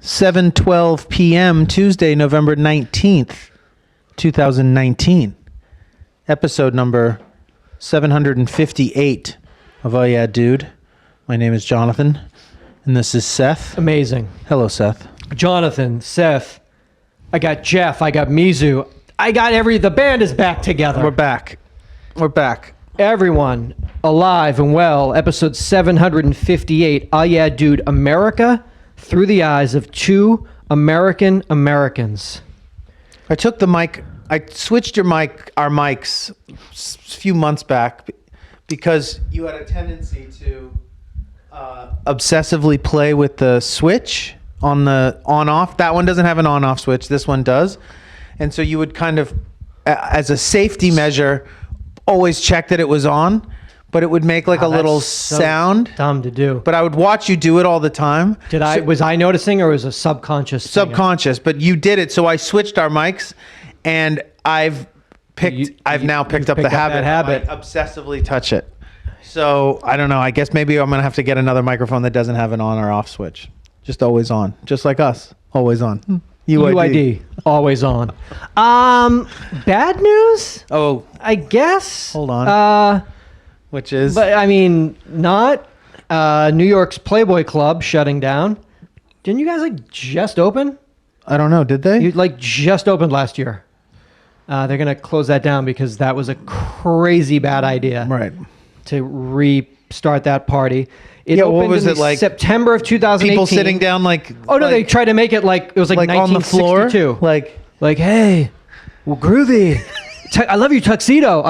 7:12 p.m. Tuesday, November 19th, 2019. Episode number 758 of Oh Yeah Dude. My name is Jonathan, and this is Seth. Amazing. Hello, Seth. Jonathan, Seth, I got Jeff, I got Mizu, I got the band is back together. We're back. Everyone alive and well. Episode 758, Oh Yeah Dude, America through the eyes of two Americans. I took the mic, I switched our mics a few months back because you had a tendency to obsessively play with the switch on the on-off. That one doesn't have an on-off switch. This one does. And so you would kind of, as a safety measure, always check that it was on, but it would make like a little sound. Dumb to do. But I would watch you do it all the time. Was I noticing, or was it subconscious? Subconscious, but you did it. So I switched our mics, and I've now picked up the habit. I obsessively touch it. So I don't know. I guess maybe I'm gonna have to get another microphone that doesn't have an on or off switch. Just always on, just like us, always on. UID, always on. Bad news? Oh, I guess. Hold on. Which is? But I mean, not New York's Playboy Club shutting down. Didn't you guys just open? I don't know. Did they? You just opened last year. They're gonna close that down because that was a crazy bad idea. Right. To restart that party. It opened what was in it like? September of 2018. People sitting down like. Oh no, they tried to make it like it was like 1962. On the floor, like hey, well, groovy. I love your tuxedo.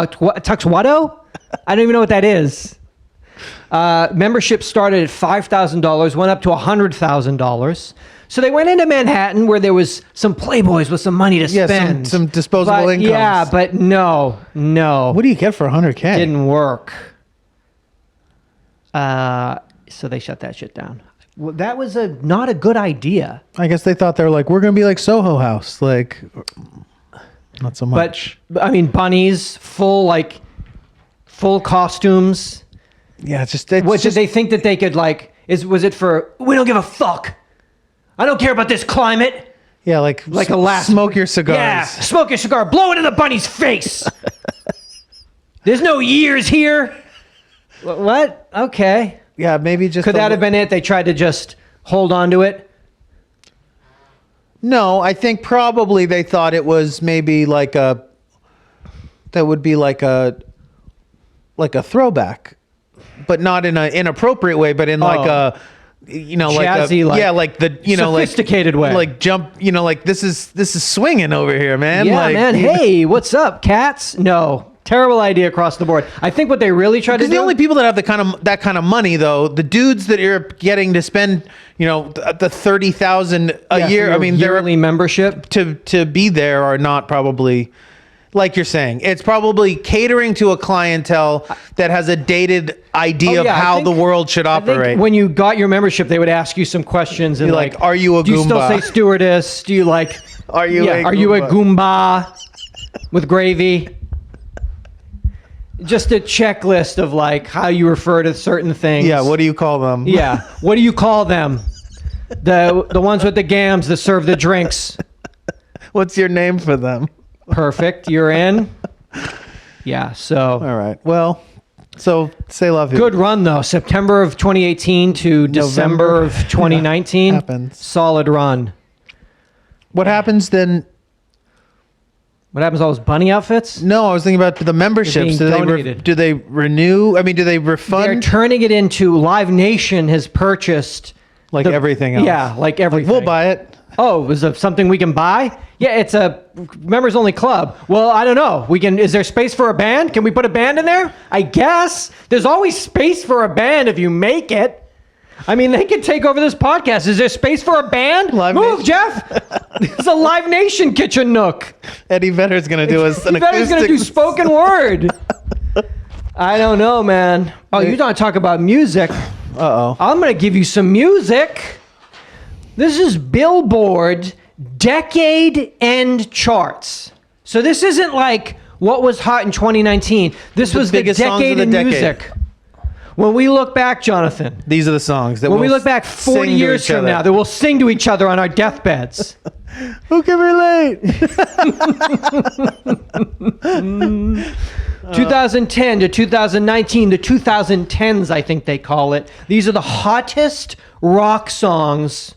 Tuxedo? I don't even know what that is. Membership started at $5,000, went up to $100,000. So they went into Manhattan where there was some Playboys with some money to spend. Some disposable incomes. Yeah, but no. What do you get for $100K? Didn't work. So they shut that shit down. Well, that was not a good idea. I guess they thought they were like, we're going to be like Soho House. Like, not so much. But, I mean, bunnies, full costumes. Yeah, did they think that they could was it for, we don't give a fuck. I don't care about this climate. Yeah, like a last smoke your cigars. Yeah, smoke your cigar, blow it in the bunny's face. There's no years here. What? Okay. Yeah, maybe just... Could that have been it? They tried to just hold on to it? No, I think probably they thought it was maybe that would be like a throwback, but not in an inappropriate way, but in jazzy, sophisticated way, like jump, this is swinging over here, man. Yeah, man. Hey, what's up, cats? No. Terrible idea across the board. I think what they really tried to do... the only people that have that kind of money, though, the dudes that you're getting to spend, the $30,000 a year. I mean, yearly membership to be there are not probably, like you're saying. It's probably catering to a clientele that has a dated idea of how the world should operate. I think when you got your membership, they would ask you some questions and are you a Goomba? Do you still say stewardess? Do you Are you a Goomba with gravy? Just a checklist of how you refer to certain things. Yeah, what do you call them? Yeah, what do you call them? The ones with the gams that serve the drinks. What's your name for them? Perfect, you're in. Yeah, so. All right, well, so say love you. Good run though, September of 2018 to December of 2019. Happens. Solid run. What happens then? What happens to all those bunny outfits? No, I was thinking about the memberships. Do they renew? I mean, do they refund? They're turning it into Live Nation has purchased everything else. Yeah, like everything. We'll buy it. Oh, is it something we can buy? Yeah, it's a members only club. Well, I don't know. Is there space for a band? Can we put a band in there? I guess. There's always space for a band if you make it. I mean, they could take over this podcast. Is there space for a band? Move, Jeff. It's a Live Nation kitchen nook. Eddie Vedder's going to do an acoustic. Eddie Vedder's going to do spoken word. I don't know, man. Oh, you don't talk about music. Uh-oh. I'm going to give you some music. This is Billboard Decade End Charts. So this isn't like what was hot in 2019. This was the decade in music. When we look back, Jonathan. These are the songs that when we look back 40 years from now, that we'll sing to each other on our deathbeds. Who can relate? 2010 to 2019, the 2010s, I think they call it. These are the hottest rock songs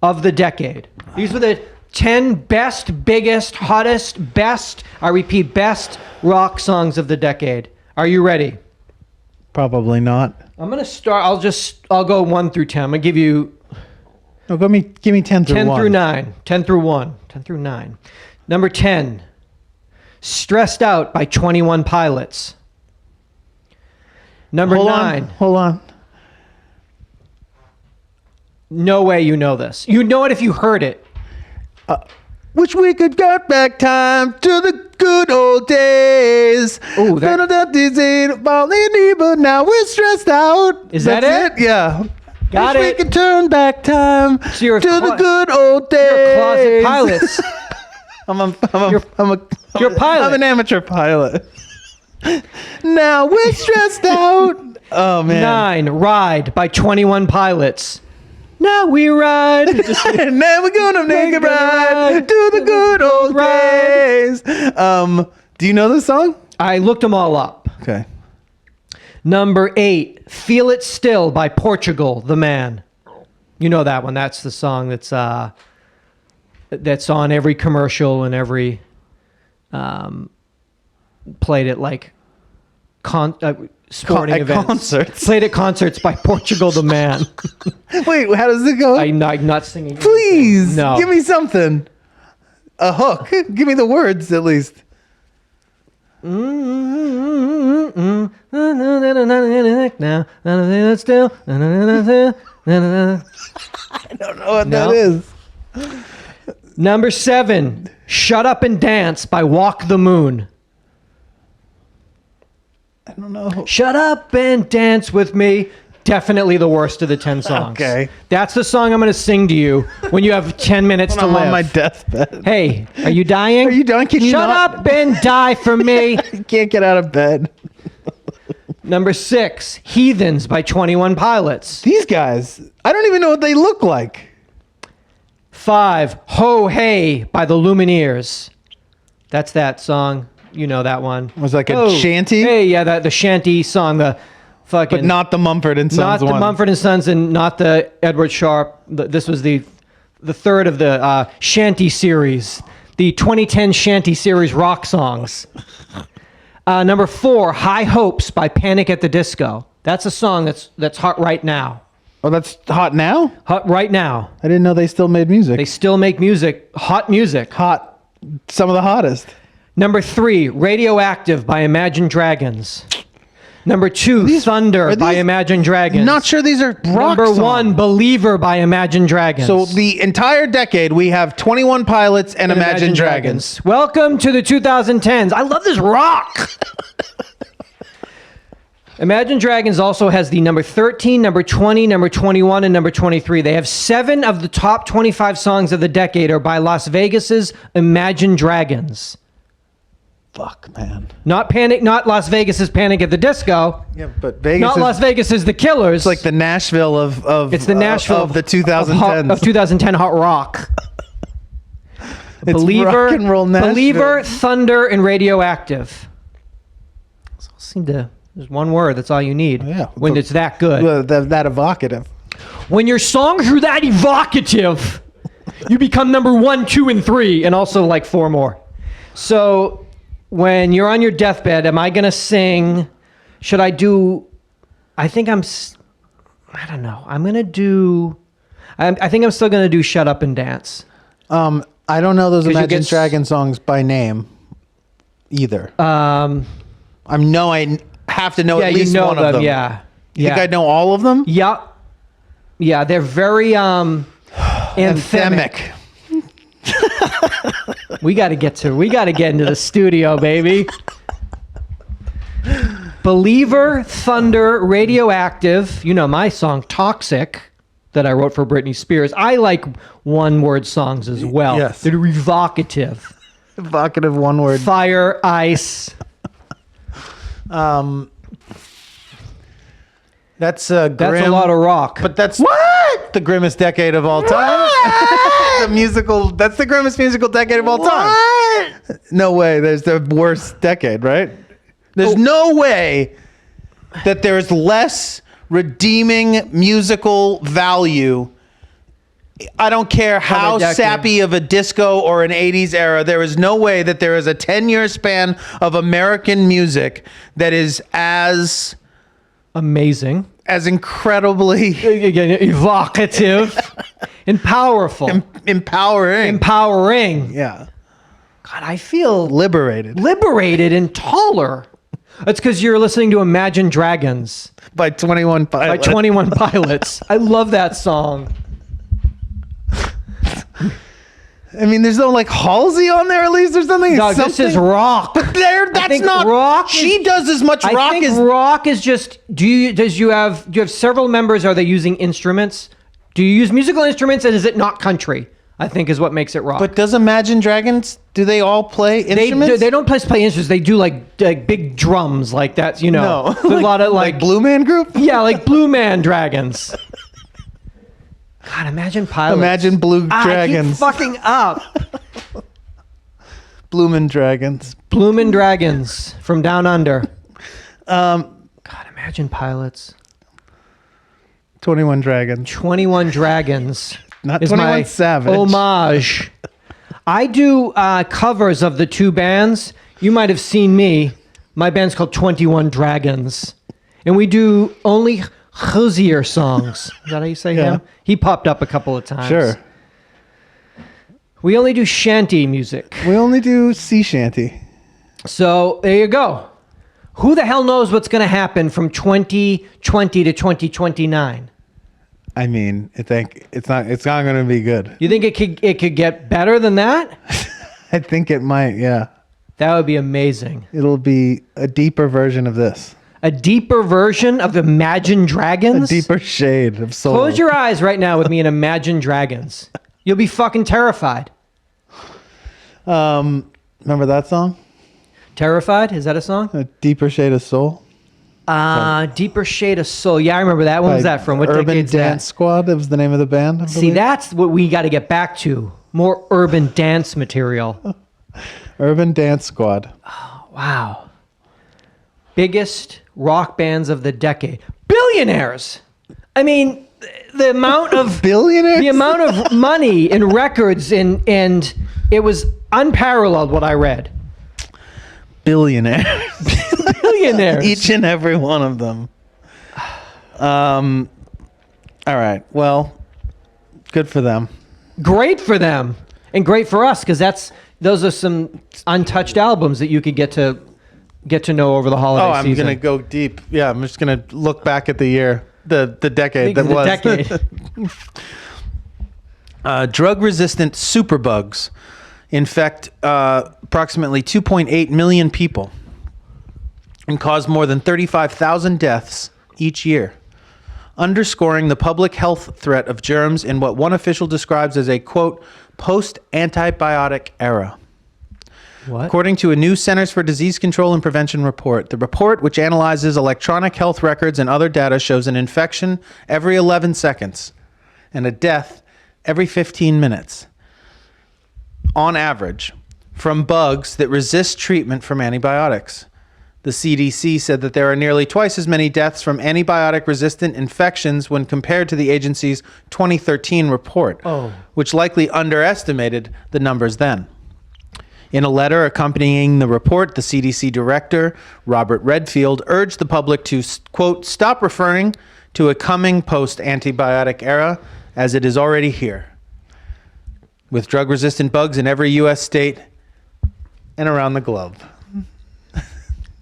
of the decade. These were the 10 best, biggest, hottest, best, I repeat, best rock songs of the decade. Are you ready? Probably not. I'm going to start. I'll go 1 through 10. I'm going to give you... No, give me 10 through 1. 10 through 9. 10 through 1. 10 through 9. Number 10. Stressed Out by 21 Pilots. Number 9. Hold on. No way you know this. You know it if you heard it. Wish we could get back time to the good old days. Ooh, that... but now we're stressed out. Is that it? Yeah. Got Wish it. we could turn back time to the good old days. You're closet pilots. You're a pilot. I'm an amateur pilot. Now we're stressed out. Oh, man. 9. Ride by 21 Pilots. Now we ride. And then we're gonna make a ride to the good old days. Do you know this song? I looked them all up. Okay. Number 8, Feel It Still by Portugal, the Man. You know that one. That's the song that's on every commercial and every played at like sporting events. Concerts. Played at concerts by Portugal, the Man. Wait, how does it go? I'm not singing. Please, no. Give me something. A hook. Give me the words at least. Now, still. I don't know what that is. Number 7, Shut Up and Dance by Walk the Moon. I don't know. Shut up and dance with me. Definitely the worst of the 10 songs. Okay. That's the song I'm going to sing to you when you have 10 minutes to live. I'm on my deathbed. Hey, are you dying? Are you done? Can you Shut not? up and die for me. You can't get out of bed. Number 6, Heathens by 21 Pilots. These guys, I don't even know what they look like. 5, Ho Hey by the Lumineers. That's that song. You know that one. Was it like a shanty? Hey, yeah, the shanty song, the fucking... But not the Mumford and Sons Not the one. Mumford & Sons and not the Edward Sharpe. This was the third of the shanty series. The 2010 shanty series rock songs. Number 4, High Hopes by Panic at the Disco. That's a song that's hot right now. Oh, that's hot now? Hot right now. I didn't know they still made music. They still make music. Hot music. Hot. Some of the hottest. Number 3, Radioactive by Imagine Dragons. Number 2, Thunder by Imagine Dragons. Not sure these are rock Number songs. 1, Believer by Imagine Dragons. So the entire decade, we have 21 Pilots and Imagine Dragons. Welcome to the 2010s. I love this rock. Imagine Dragons also has the number 13, number 20, number 21, and number 23. They have 7 of the top 25 songs of the decade are by Las Vegas's Imagine Dragons. Fuck, man. Not Las Vegas's Panic at the Disco. Yeah, but Vegas Not Las Vegas's The Killers. It's like the Nashville of it's the Nashville of the 2010s. of 2010 hot rock. It's rock and roll Nashville. Believer, Thunder, and Radioactive. There's one word. That's all you need. Yeah. When it's that good. That evocative. When your songs are that evocative, you become number 1, 2, and 3, and also like 4 more. So when you're on your deathbed, am I going to sing? Should I do? I don't know. I'm going to do. I think I'm still going to do Shut Up and Dance. I don't know those Imagine Dragon songs by name either. I have to know at least one of them. Yeah. You think I know all of them? Yeah. Yeah, they're very anthemic. We got to get into the studio, baby. Believer, Thunder, Radioactive. You know my song Toxic that I wrote for Britney Spears. I like one-word songs as well. Yes. They're evocative. Evocative one word. Fire, Ice. That's a lot of rock. But that's the grimmest decade of all time. That's the grimmest musical decade of all time. No way. There's the worst decade, right? There's no way that there's less redeeming musical value. I don't care how sappy of a disco or an 80s era. There is no way that there is a 10-year span of American music that is as amazing, as incredibly evocative and powerful. Empowering. Yeah. God, I feel liberated and taller. That's because you're listening to Imagine Dragons by 21 Pilots. By 21 Pilots. I love that song. I mean, there's no like Halsey on there at least or something. No, this is rock. But that's not rock. She does as much rock as rock is just. Do you have several members? Are they using instruments? Do you use musical instruments, and is it not country? I think is what makes it rock. But does Imagine Dragons? Do they all play instruments? They don't play instruments. They do like big drums like that. You know, no. A lot of like Blue Man Group. Yeah, like Blue Man Dragons. God, Imagine Pilots. Imagine Blue Dragons. I keep fucking up. Bloomin' Dragons. Bloomin' Dragons from Down Under. God, Imagine Pilots. 21 Dragons. 21 Dragons. Not 21 Savage. Homage. I do covers of the two bands. You might have seen me. My band's called 21 Dragons. And we do only Hozier songs. Is that how you say him? He popped up a couple of times. Sure. We only do shanty music. We only do sea shanty. So there you go. Who the hell knows what's going to happen from 2020 to 2029? I mean, it's not going to be good. You think it could get better than that? I think it might, yeah. That would be amazing. It'll be a deeper version of this. A deeper version of Imagine Dragons? A deeper shade of soul. Close your eyes right now with me and Imagine Dragons. You'll be fucking terrified. Remember that song? Terrified? Is that a song? A deeper shade of soul? Deeper Shade of Soul. Yeah, I remember that. When was that from? What Urban decade's Dance that? Squad. That was the name of the band. See, that's what we got to get back to. More urban dance material. Urban Dance Squad. Oh, wow. Biggest rock bands of the decade. Billionaires. I mean, the amount of billionaires, the amount of money in records, and it was unparalleled what I read. Billionaires. Billionaires. Each and every one of them. All right. Well, good for them. Great for them, and great for us, because those are some untouched albums that you could get to know over the holiday season. I'm gonna go deep. Yeah, I'm just gonna look back at the year, the decade that was. Decade. Drug-resistant superbugs infect approximately 2.8 million people and cause more than 35,000 deaths each year, underscoring the public health threat of germs in what one official describes as a, quote, post-antibiotic era. What? According to a new Centers for Disease Control and Prevention report, the report, which analyzes electronic health records and other data, shows an infection every 11 seconds and a death every 15 minutes, on average, from bugs that resist treatment from antibiotics. The CDC said that there are nearly twice as many deaths from antibiotic-resistant infections when compared to the agency's 2013 report, which likely underestimated the numbers then. In a letter accompanying the report, the CDC director, Robert Redfield, urged the public to, quote, stop referring to a coming post-antibiotic era as it is already here, with drug-resistant bugs in every U.S. state and around the globe.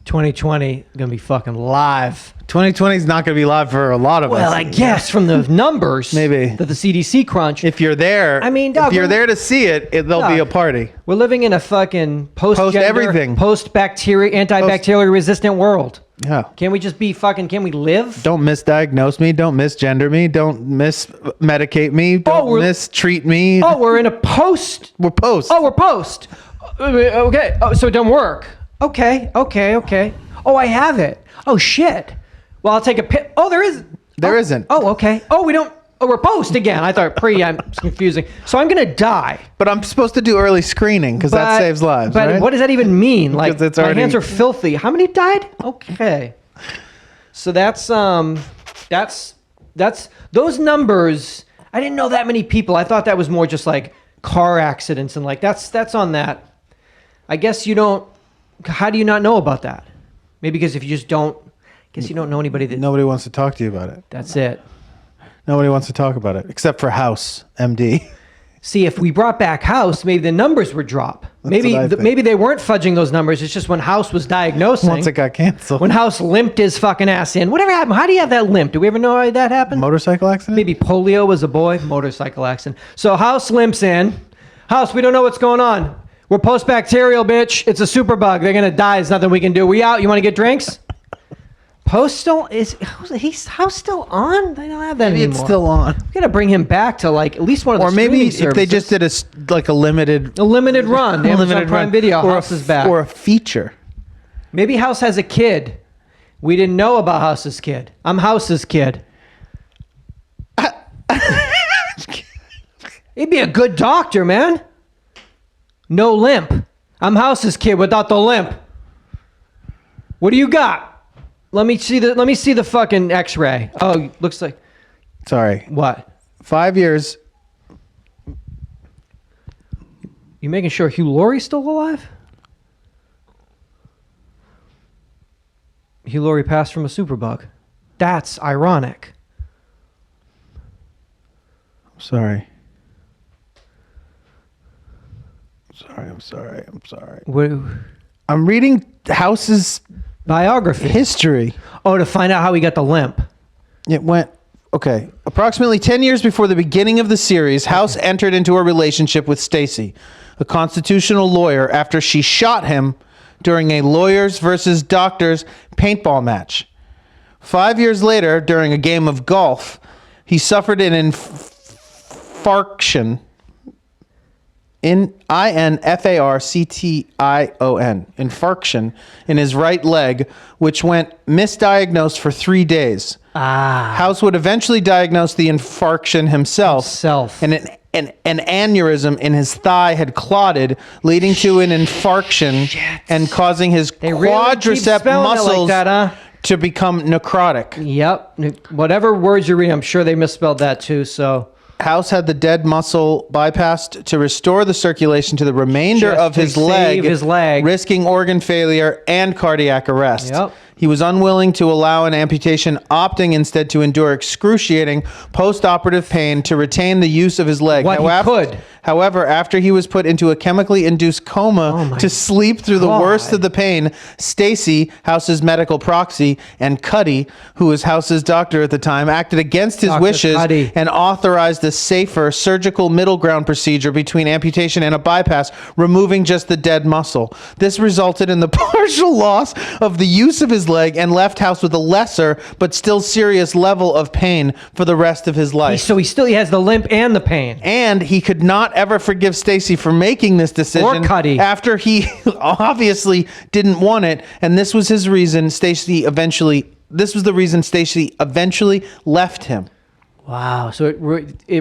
2020 gonna be fucking live. 2020 is not gonna be live for a lot of us. Well, I guess from the numbers maybe that the CDC crunch. If you're there, I mean, Doug, if you're there to see it, there'll be a party. We're living in a fucking post-everything, post-bacteria, antibacterial resistant world. Yeah. Can't we just be fucking? Can we live? Don't misdiagnose me. Don't misgender me. Don't mismedicate me. Don't mistreat me. Oh, we're in a post. We're post. Oh, we're post. Okay. Oh, so it don't work. Okay. Oh, I have it. Oh, shit. Well, I'll take a pic. Oh, there is. There isn't. Oh, okay. Oh, we don't. Oh, we're post again. I thought pre. I'm confusing. So I'm gonna die. But I'm supposed to do early screening because that saves lives. But right? what does that even mean? Like, it's my already... hands are filthy. How many died? Okay. So that's those numbers. I didn't know that many people. I thought that was more just like car accidents and like that's on that. I guess you don't. How do you not know about that? Maybe because if you just don't. I guess you don't know anybody that. Nobody wants to talk to you about it. That's it. Nobody wants to talk about it except for House MD. See, if we brought back House, maybe the numbers would drop. That's Maybe they weren't fudging those numbers. It's just when House was diagnosing. Once it got canceled. When House limped his fucking ass in. Whatever happened? How do you have that limp? Do we ever know how that happened? Motorcycle accident? Maybe polio was a boy. Motorcycle accident. So House limps in. House, we don't know what's going on. We're post-bacterial, bitch. It's a superbug. They're going to die. There's nothing we can do. We out. You want to get drinks? House still on? They don't have that maybe anymore. It's still on. We gotta bring him back to like at least one of the. Or maybe streaming if they just did a limited run, Amazon Prime Video, or House is back, or a feature. Maybe House has a kid. We didn't know about House's kid. I'm House's kid. He'd be a good doctor, man. No limp. I'm House's kid without the limp. What do you got? Let me see the fucking X-ray. Oh, looks like. Sorry. What? 5 years. You making sure Hugh Laurie's still alive? Hugh Laurie passed from a superbug. That's ironic. I'm sorry. I'm sorry. What? I'm reading House's Biography. history. Oh, to find out how he got the limp. It went, okay. Approximately 10 years before the beginning of the series, House entered into a relationship with Stacy, a constitutional lawyer, after she shot him during a lawyers versus doctors paintball match. 5 years later, during a game of golf, he suffered an infarction. Infarction in his right leg, which went misdiagnosed for 3 days. House would eventually diagnose the infarction himself. And an aneurysm in his thigh had clotted, leading to an infarction and causing his quadricep muscles to become necrotic. Yep. Whatever words you're reading, I'm sure they misspelled that too, so... House had the dead muscle bypassed to restore the circulation to the remainder of his leg, risking organ failure and cardiac arrest. Yep. He was unwilling to allow an amputation, opting instead to endure excruciating post-operative pain to retain the use of his leg. However, after he was put into a chemically induced coma to sleep through the worst of the pain, Stacy, House's medical proxy, and Cuddy, who was House's doctor at the time, acted against his wishes and authorized a safer surgical middle ground procedure between amputation and a bypass, removing just the dead muscle. This resulted in the partial loss of the use of his leg and left House with a lesser but still serious level of pain for the rest of his life. So he has the limp and the pain. And he could not ever forgive Stacy for making this decision after he obviously didn't want it, and this was his reason Stacy eventually left him. Wow, so it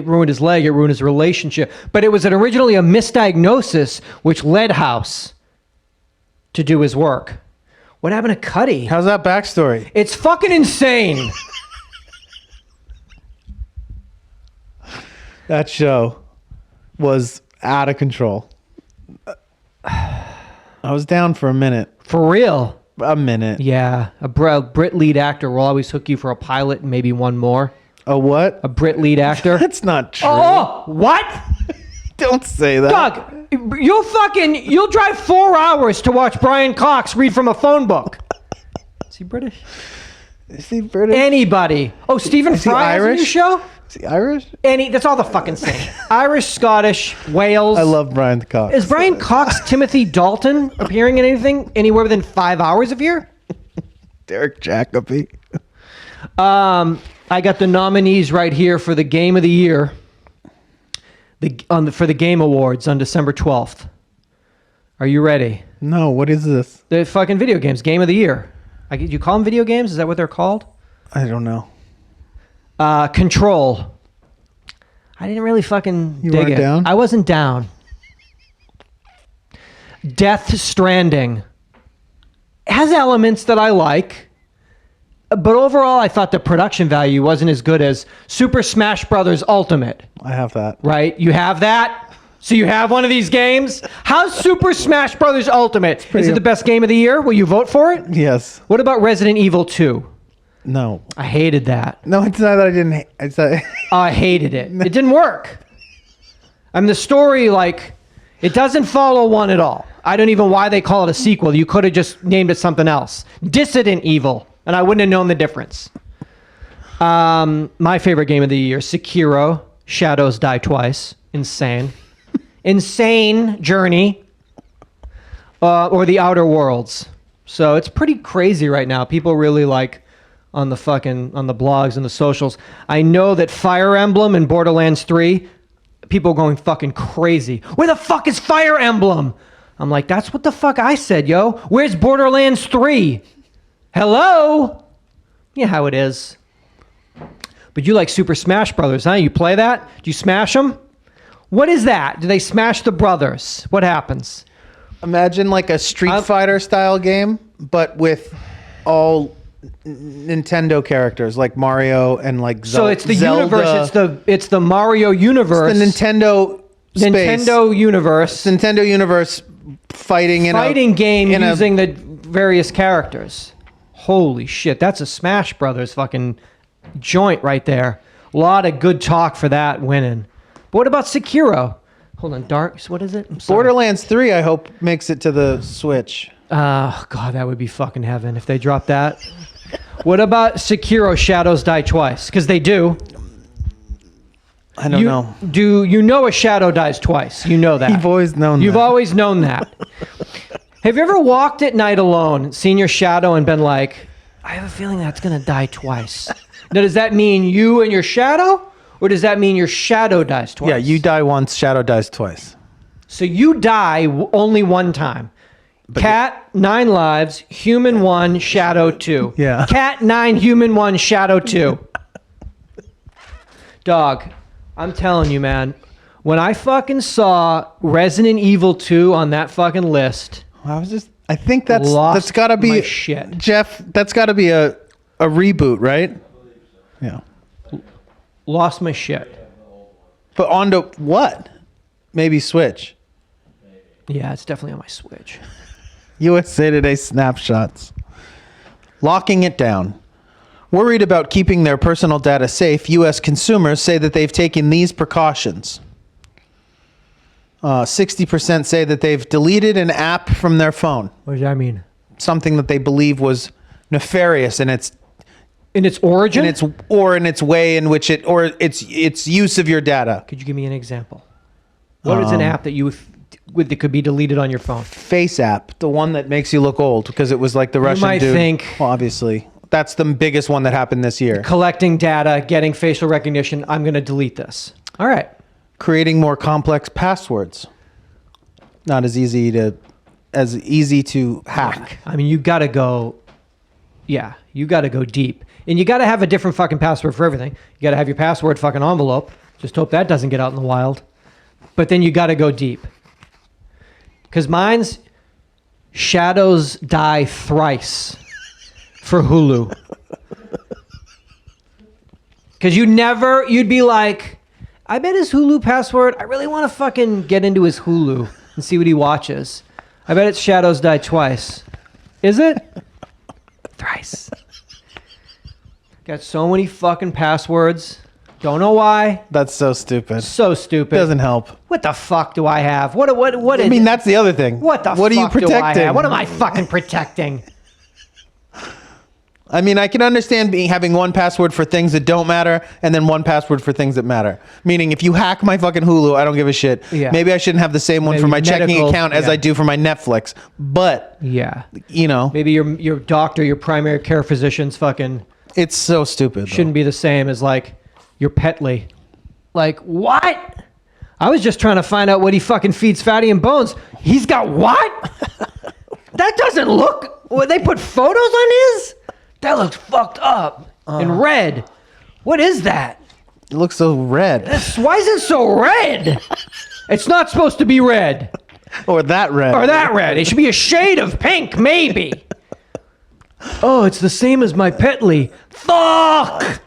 ruined his leg, it ruined his relationship. But it was originally a misdiagnosis which led House to do his work. What happened to Cuddy? How's that backstory? It's fucking insane. That show was out of control. I was down for a minute. For real? A minute. Yeah. A Brit lead actor will always hook you for a pilot and maybe one more. A what? A Brit lead actor. That's not true. Oh, what? Don't say that. Doug, you'll drive 4 hours to watch Brian Cox read from a phone book. Is he British? Is he British? Anybody. Oh, Stephen Fry has a new show? Is he Irish? That's all the fucking same. Irish, Scottish, Wales. I love Brian Cox. Is Brian Cox Timothy Dalton appearing in anything anywhere within 5 hours of here? Derek Jacobi. I got the nominees right here for the Game of the Year. For the Game Awards on December 12th. Are you ready? No, what is this? The fucking video games, Game of the Year. You call them video games? Is that what they're called? I don't know. Control. I didn't really fucking You dig weren't it. down? I wasn't down. Death Stranding. It has elements that I like, but overall I thought the production value wasn't as good as Super Smash Brothers Ultimate. I have that. Right? You have that? So you have one of these games? How's Super Smash Brothers Ultimate? Is it the best game of the year? Will you vote for it? Yes. What about Resident Evil 2? No. I hated that. No, it's not that I didn't hate. It's that I hated it. It didn't work. I mean, the story, like, it doesn't follow one at all. I don't even why they call it a sequel. You could have just named it something else. Dissident Evil, and I wouldn't have known the difference. My favorite game of the year, Sekiro, Shadows Die Twice. Insane. Insane Journey. Or The Outer Worlds. So it's pretty crazy right now. People really like on the blogs and the socials. I know that Fire Emblem and Borderlands 3, people going fucking crazy. Where the fuck is Fire Emblem? I'm like, that's what the fuck I said, yo. Where's Borderlands 3? Hello? Yeah, how it is. But you like Super Smash Brothers, huh? You play that? Do you smash them? What is that? Do they smash the brothers? What happens? Imagine like a Street Fighter style game, but with all Nintendo characters like Mario and like So it's the Zelda. universe. It's the Mario universe. It's the Nintendo universe. Nintendo universe fighting game using the various characters. Holy shit, that's a Smash Brothers fucking joint right there. A lot of good talk for that winning. But what about Sekiro? Hold on, what is it? I'm sorry. Borderlands 3, I hope, makes it to the Switch. God, that would be fucking heaven if they dropped that. What about Sekiro Shadows Die Twice? Because they do. I don't know. Do you know a shadow dies twice? You know that. You've always known that. You've always known that. Have you ever walked at night alone, seen your shadow, and been like, I have a feeling that's going to die twice? Now, does that mean you and your shadow? Or does that mean your shadow dies twice? Yeah, you die once, shadow dies twice. So you die only one time. Cat, 9 lives. Human, 1. Shadow, 2. Yeah. Cat, 9. Human, 1. Shadow, 2. Dog, I'm telling you, man. When I fucking saw Resident Evil 2 on that fucking list, I think that's got to be my shit. Jeff. That's got to be a reboot, right? Yeah. Lost my shit. But onto what? Maybe Switch. Yeah, it's definitely on my Switch. USA Today snapshots. Locking it down. Worried about keeping their personal data safe, U.S. consumers say that they've taken these precautions. 60% say that they've deleted an app from their phone. What does that mean? Something that they believe was nefarious in its origin, in its way in which its use of your data. Could you give me an example? What is an app that could be deleted on your phone? Face app, the one that makes you look old because it was like the Russian dude. You might think, well, obviously, that's the biggest one that happened this year. Collecting data, getting facial recognition. I'm going to delete this. All right. Creating more complex passwords. Not as easy to hack. I mean, you got to go. Yeah, you got to go deep. And you got to have a different fucking password for everything. You got to have your password fucking envelope. Just hope that doesn't get out in the wild. But then you got to go deep. Because mine's Shadows Die Thrice for Hulu. Because you'd be like, I bet his Hulu password, I really want to fucking get into his Hulu and see what he watches. I bet it's Shadows Die Twice. Is it? Thrice. Got so many fucking passwords. Don't know why. That's so stupid. So stupid. Doesn't help. What the fuck do I have? What I mean, that's the other thing. What the fuck are you protecting? Do I have? What am I fucking protecting? I mean, I can understand having one password for things that don't matter and then one password for things that matter. Meaning, if you hack my fucking Hulu, I don't give a shit. Yeah. Maybe I shouldn't have the same one for my checking account as I do for my Netflix. But, yeah, maybe your doctor, your primary care physician's fucking... It's so stupid. Shouldn't be the same as like your Petly. Like, what? I was just trying to find out what he fucking feeds Fatty and Bones. He's got what? That doesn't look... They put photos on his? That looks fucked up. in red. What is that? It looks so red. Why is it so red? It's not supposed to be red. Or that red. Or that red. It should be a shade of pink, maybe. Oh, it's the same as my Petley. Fuck!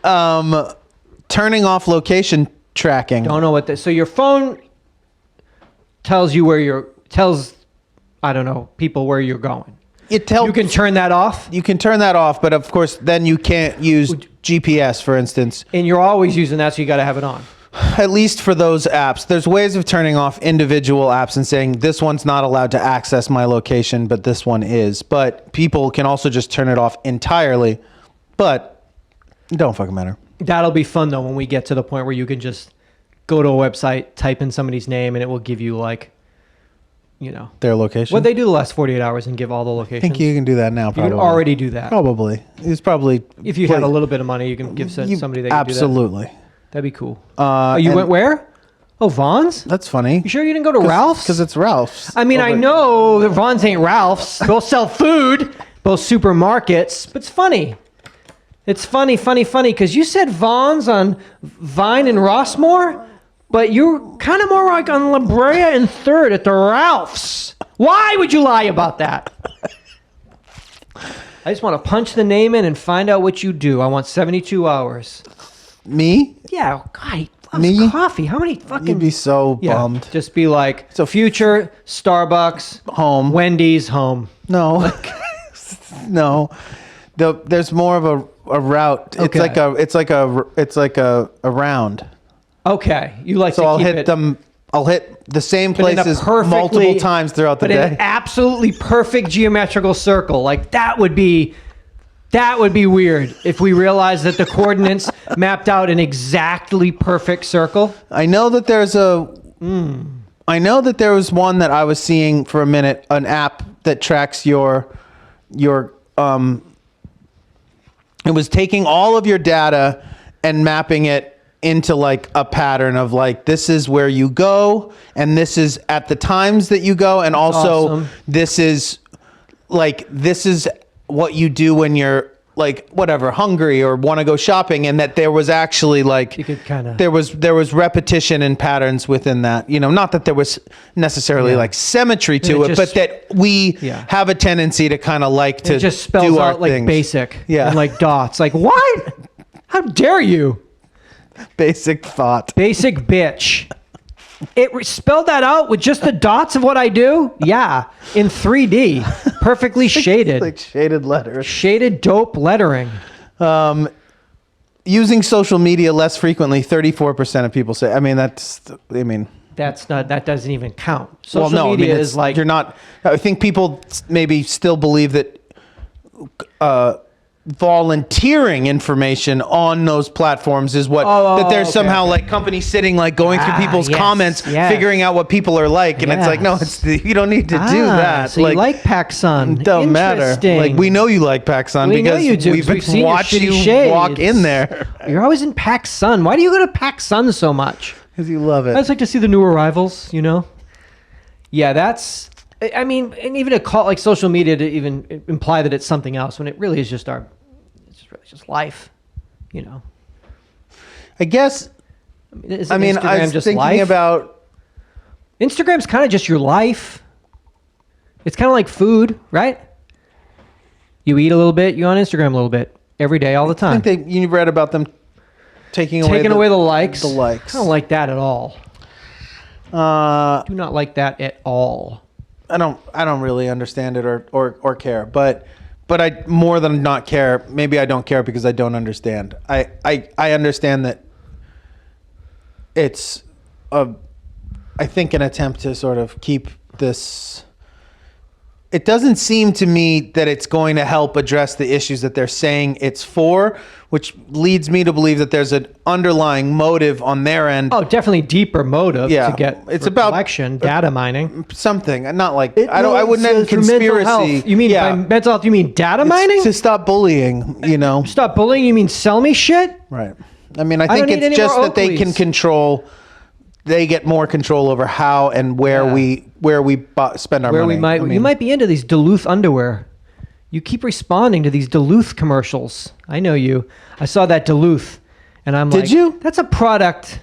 Turning off location tracking. Don't know what this. So your phone tells you where you're. Tells, I don't know, people where you're going. It tells. You can turn that off. You can turn that off, but of course, then you can't use GPS, for instance. And you're always using that, so you got to have it on. At least for those apps. There's ways of turning off individual apps and saying this one's not allowed to access my location, but this one is. But people can also just turn it off entirely. But it don't fucking matter. That'll be fun though when we get to the point where you can just go to a website, type in somebody's name, and it will give you like, you know, their location. What they do the last 48 hours and give all the locations. I think you can do that now. Probably. You can already do that. Probably. It's probably. If you had a little bit of money, you can give somebody that. Absolutely. That'd be cool. You went where? Oh, Vaughn's? That's funny. You sure you didn't go to Ralph's? Because it's Ralph's. I mean, I know that Vaughn's ain't Ralph's. Both sell food, both supermarkets. But it's funny. It's funny, because you said Vaughn's on Vine and Rossmore, but you're kind of more like on La Brea and 3rd at the Ralph's. Why would you lie about that? I just want to punch the name in and find out what you do. I want 72 hours. Me? Yeah, God, he loves coffee. How many fucking... You'd be so bummed. Just be like, so Future, Starbucks, home. Wendy's, home. No. No. There's more of a route. Okay. It's like a round. Okay. You like so to I'll keep hit it... them. I'll hit the same places multiple times throughout the day. But in an absolutely perfect geometrical circle. Like that would be weird if we realized that the coordinates mapped out an exactly perfect circle. I know that there's I know that there was one that I was seeing for a minute, an app that tracks your it was taking all of your data and mapping it into like a pattern of like, this is where you go and this is at the times that you go. And also awesome. This is what you do when you're like, whatever, hungry or want to go shopping. And that there was actually like, you could there was repetition and patterns within that, you know, not that there was necessarily like symmetry to it, but that we have a tendency to kind of like to just spells do our out like things. Basic and like dots. Like what? How dare you? Basic thought. Basic bitch. It spelled that out with just the dots of what I do? Yeah. In 3D. Perfectly shaded. Like shaded letters. Shaded dope lettering. Using social media less frequently, 34% of people say. That doesn't even count. Social media is like... You're not... I think people maybe still believe that... volunteering information on those platforms is what that there's somehow like companies sitting like going through people's comments figuring out what people are like and it's like no you don't need to do that. So like, you like PacSun. Don't matter. Like we know you like PacSun because we've been watching you walk in there. You're always in PacSun. Why do you go to PacSun so much? Because you love it. I just like to see the new arrivals, you know. Yeah, that's and even to call like social media to even imply that it's something else when it really is just it's just life, you know. I guess. I was just thinking life? About. Instagram's kind of just your life. It's kind of like food, right? You eat a little bit, you on Instagram a little bit every day, all the time. I think you read about them taking away the likes. The likes. I don't like that at all. Do not like that at all. I don't really understand it or care, but I more than not care. Maybe I don't care because I don't understand. I understand that it's I think an attempt to sort of keep this. It doesn't seem to me that it's going to help address the issues that they're saying it's for, which leads me to believe that there's an underlying motive on their end. Oh, definitely deeper motive to get it's about collection, data mining. Something. Not like I wouldn't have conspiracy. You mean by mental health, you mean data mining? To stop bullying, you know. Stop bullying, you mean sell me shit? Right. I mean, I think it's just that they can control. They get more control over how and where we spend our money. You might be into these Duluth underwear. You keep responding to these Duluth commercials. I know you. I saw that Duluth, and I'm like, did you? That's a product.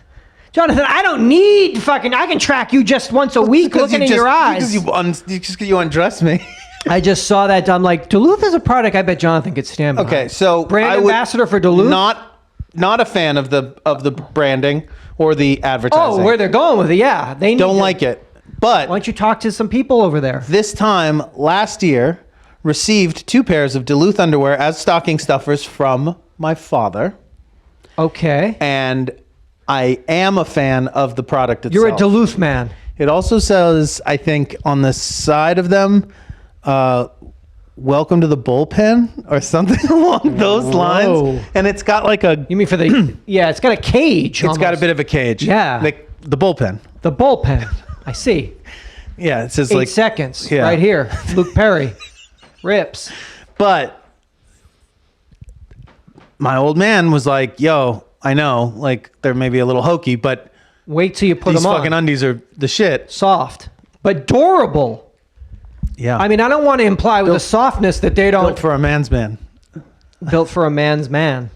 Jonathan, I don't need fucking, I can track you just once a week looking in your eyes. Just because you undress me. I just saw that. I'm like, Duluth is a product I bet Jonathan could stand behind. Okay, so brand ambassador for Duluth? Not a fan of the branding or the advertising. Oh, where they're going with it, yeah. They don't like it. But why don't you talk to some people over there? This time last year, received 2 pairs of Duluth underwear as stocking stuffers from my father. Okay. And I am a fan of the product itself. You're a Duluth man. It also says, I think, on the side of them, welcome to the bullpen or something along those lines. And it's got like a... You mean for the... Yeah, it's got a cage. It's got a bit of a cage. Yeah. The bullpen. The bullpen. I see. Yeah, it says 8 seconds. Yeah. Right here. Luke Perry. Rips. But my old man was like, yo, I know, like, they're maybe a little hokey, but... Wait till you put them on. These fucking undies are the shit. Soft. But durable. Yeah. I mean, I don't want to imply with the softness that they don't... Built for a man's man. Built for a man's man.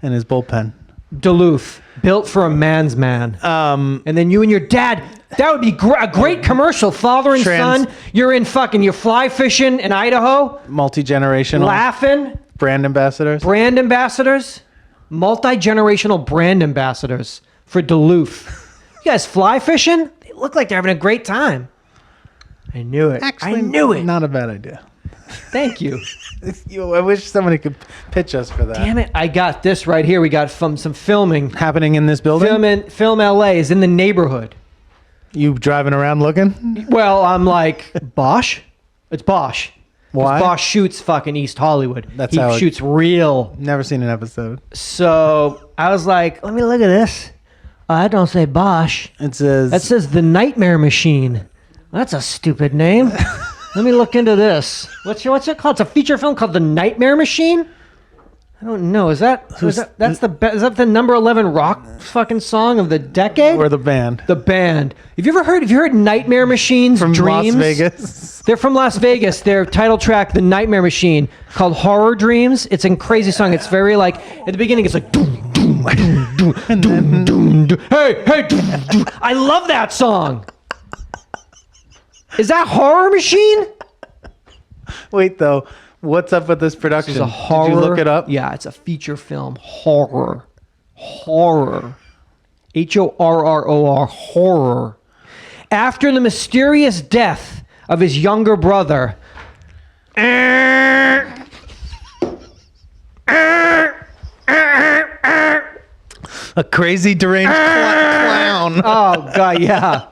And his bullpen. Duluth. Built for a man's man. And then you and your dad... That would be a great commercial. Father and son. You're fly fishing in Idaho. Multi-generational. Laughing. Brand ambassadors. Brand ambassadors. Multi-generational brand ambassadors for Duluth. You guys fly fishing? They look like they're having a great time. I knew it. Actually, I knew it. Not a bad idea. Thank you. I wish somebody could pitch us for that. Damn it. I got this right here. We got some filming. Happening in this building? Film LA is in the neighborhood. You driving around looking? Well, I'm like, Bosch? It's Bosch. Why? Bosch shoots fucking East Hollywood. That's how he shoots real. Never seen an episode. So I was like, let me look at this. I don't say Bosch. It says... That says The Nightmare Machine. That's a stupid name. Let me look into this. What's it called? It's a feature film called The Nightmare Machine? I don't know. Is that the number 11 rock fucking song of the decade? Or the band? The band. Have you heard Nightmare Machines from Dreams? Las Vegas? They're from Las Vegas. Their title track, The Nightmare Machine, called Horror Dreams. It's a crazy song. It's very like, at the beginning it's like doom, doom, doom, doom, doom, doom, doom. Hey, doom, doom. I love that song. Is that Horror Machine? Wait, though. What's up with this production? This is a horror. Did you look it up? Yeah, it's a feature film. Horror. Horror. Horror. Horror. After the mysterious death of his younger brother. A crazy deranged clown. Oh, God, yeah.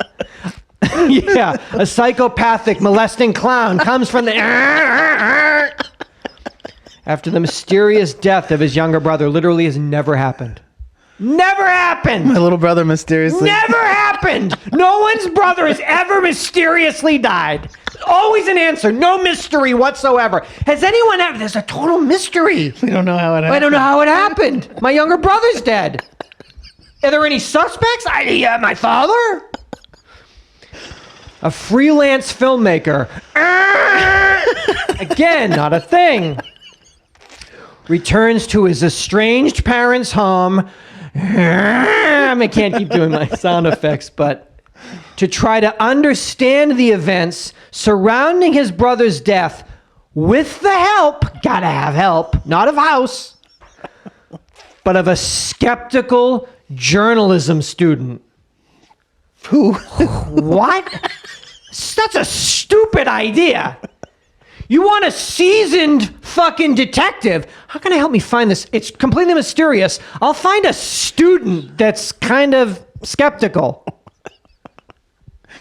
Yeah, a psychopathic molesting clown comes from the... After the mysterious death of his younger brother, literally has never happened. Never happened! My little brother mysteriously... Never happened! No one's brother has ever mysteriously died. Always an answer. No mystery whatsoever. Has anyone ever... There's a total mystery. We don't know how it happened. I don't know how it happened. My younger brother's dead. Are there any suspects? My father? A freelance filmmaker. Again, not a thing. Returns to his estranged parents' home. I can't keep doing my sound effects, but to try to understand the events surrounding his brother's death with the help, gotta have help, not of House, but of a skeptical journalism student. Who? What? That's a stupid idea. You want a seasoned fucking detective. How can I help me find this? It's completely mysterious. I'll find a student that's kind of skeptical.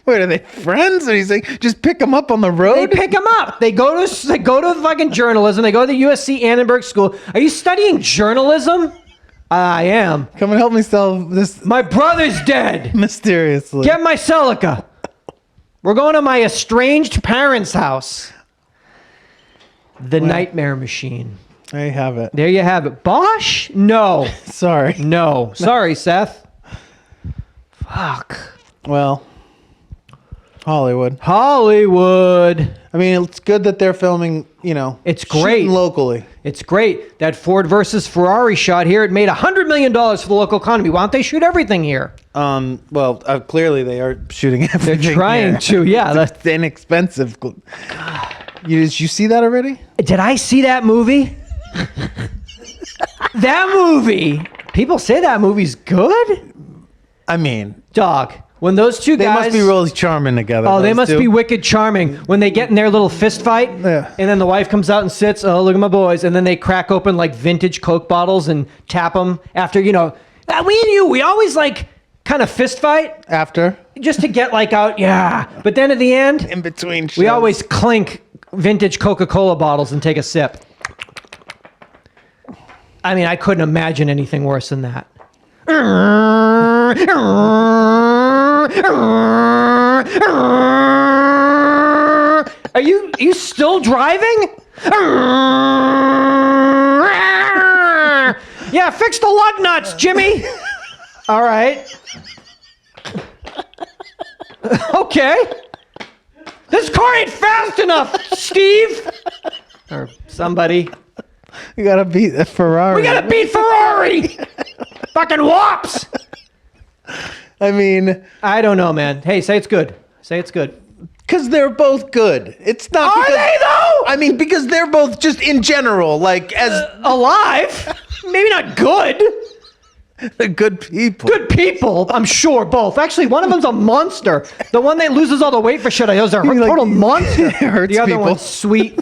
Wait, are they friends? Or he's like, just pick them up on the road? They pick them up. They go to fucking journalism. They go to the USC Annenberg School. Are you studying journalism? I am. Come and help me solve this. My brother's dead. Mysteriously. Get my Celica. We're going to my estranged parents' house. The Nightmare Machine. There you have it. There you have it. Bosch? No. Sorry. No. Sorry, Seth. Fuck. Well, Hollywood. Hollywood. I mean, it's good that they're filming, it's great locally. It's great. That Ford versus Ferrari shot here, it made $100 million for the local economy. Why don't they shoot everything here? Well, clearly they are shooting everything. They're trying to, yeah. That's inexpensive. Did you see that already? Did I see that movie? That movie. People say that movie's good. I mean, dog. When those two guys... They must be really charming together. Oh, they must be wicked charming. When they get in their little fist fight, yeah. And then the wife comes out and sits, oh, look at my boys, and then they crack open like vintage Coke bottles and tap them after, we and you, we always like kind of fist fight. After? Just to get like out, yeah. But then at the end... In between shows. We always clink vintage Coca-Cola bottles and take a sip. I mean, I couldn't imagine anything worse than that. Are you still driving? Yeah, fix the lug nuts, Jimmy. All right. Okay. This car ain't fast enough, Steve. Or somebody. You gotta beat the Ferrari. We gotta beat Ferrari. Fucking whops. I mean, I don't know, man. Hey, say it's good. Say it's good. Because they're both good. It's not. Are they though? I mean, because they're both just in general, like as alive. Maybe not good. They're good people. Good people, I'm sure, both. Actually, one of them's a monster. The one that loses all the weight for shit, is a total monster. Hurts the other people. one's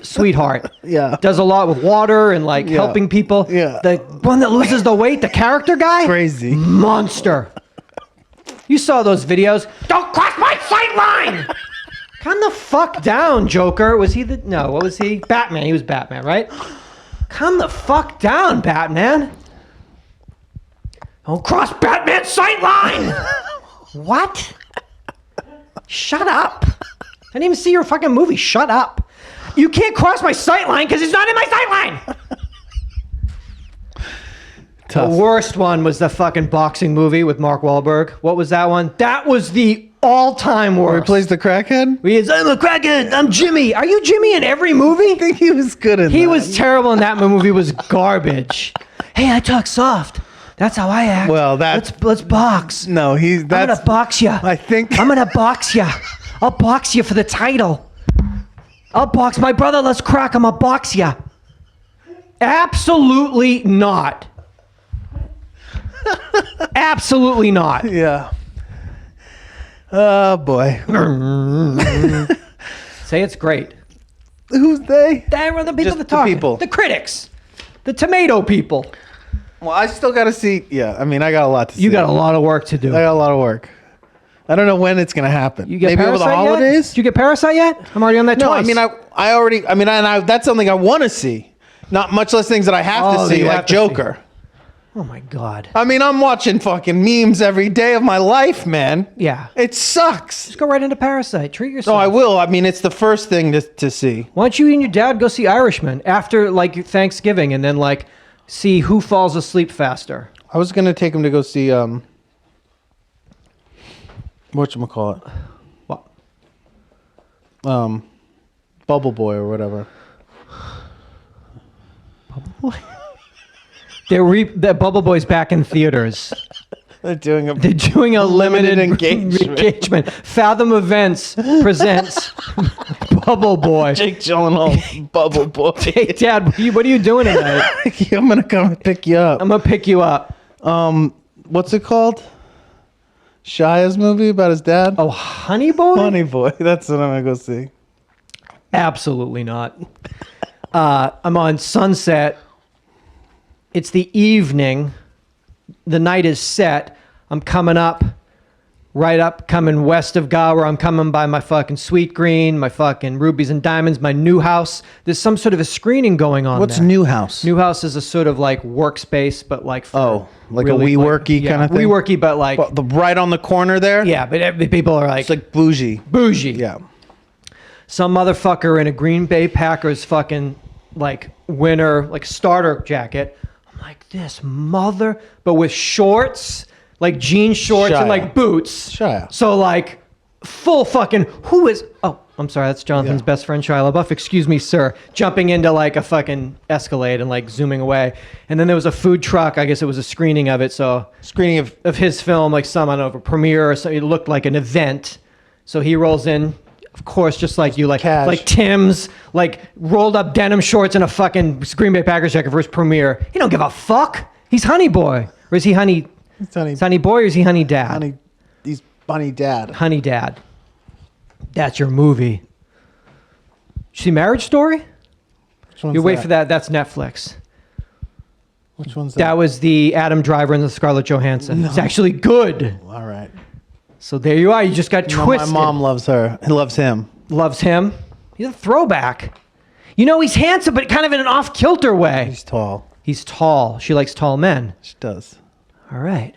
sweetheart. Yeah. Does a lot with water and like helping people. Yeah. The one that loses the weight, the character guy? Crazy. Monster. You saw those videos. Don't cross my sight line! Calm the fuck down, Joker. Was he no, what was he? Batman. He was Batman, right? Calm the fuck down, Batman. Don't cross Batman's sight line! What? Shut up. I didn't even see your fucking movie. Shut up. You can't cross my sight line because he's not in my sight line! Tough. The worst one was the fucking boxing movie with Mark Wahlberg. What was that one? That was the all-time worst. Where he plays the crackhead? I'm a crackhead. I'm Jimmy. Are you Jimmy in every movie? I think he was good in that. He was terrible in that movie. Was garbage. Hey, I talk soft. That's how I act. Well, that's... Let's box. No, I'm gonna box you. I think... I'm gonna box you. I'll box you for the title. I'll box my brother. Let's crack him. I'll box you. Absolutely not. Absolutely not. Yeah. Oh, boy. Say it's great. Who's they? They're the people Just that talk. the people. The critics. The tomato people. Well, I still got to see. Yeah, I mean, I got a lot to see. You got a lot of work to do. I got a lot of work. I don't know when it's going to happen. You get Maybe over the Parasite holidays? Yet? Did you get Parasite yet? I'm already on that No, twice. I mean, I already, that's something I want to see. Not much less things that I have to see, like Joker. Oh my God. I mean, I'm watching fucking memes every day of my life, man. Yeah. It sucks. Just go right into Parasite. Treat yourself. No, I will. I mean, it's the first thing to see. Why don't you and your dad go see Irishman after, like, Thanksgiving and then, like, see who falls asleep faster? I was going to take him to go see, whatchamacallit? What? Bubble Boy or whatever. Bubble Boy? That Bubble Boy's back in theaters. They're doing a limited engagement. Fathom Events presents Bubble Boy. Jake Gyllenhaal, Bubble Boy. Hey, Dad, what are you doing tonight? I'm gonna come pick you up. I'm gonna pick you up. What's it called? Shia's movie about his dad? Oh, Honey Boy? Honey Boy. That's what I'm gonna go see. Absolutely not. I'm on Sunset. It's the evening. The night is set. I'm coming coming west of Gower. I'm coming by my fucking Sweet Green, my fucking Rubies and Diamonds, my New House. There's some sort of a screening going on. What's there. New House? New House is a sort of like workspace, but like like really, a WeWorky kind of thing? WeWorky, but like... Well, right on the corner there? Yeah, but people are like... It's like bougie. Bougie. Yeah. Some motherfucker in a Green Bay Packers fucking like winter, like starter jacket. I'm like, this mother... But with shorts, like jean shorts and like boots. Shia. So like full fucking... Who is... Oh, I'm sorry, that's Jonathan's best friend, Shia LaBeouf. Excuse me, sir. Jumping into like a fucking Escalade and like zooming away. And then there was a food truck. I guess it was a screening of it. So screening of his film, like some, I don't know, a premiere or something. It looked like an event. So he rolls in, of course, just like you, like Cash. like Tim's, like rolled up denim shorts and a fucking Green Bay Packers jacket for his premiere. He don't give a fuck. He's Honey Boy. Or is he Honey? Is Honey Boy or is he Honey Dad? He's Honey Dad. Honey Dad. That's your movie. You see Marriage Story? You wait for that. That's Netflix. Which one's that? That was the Adam Driver and the Scarlett Johansson. No. It's actually good. All right. So there you are. You just got twisted. My mom loves her. Loves him. Loves him. He's a throwback. You know, he's handsome, but kind of in an off-kilter way. He's tall. He's tall. She likes tall men. She does. All right.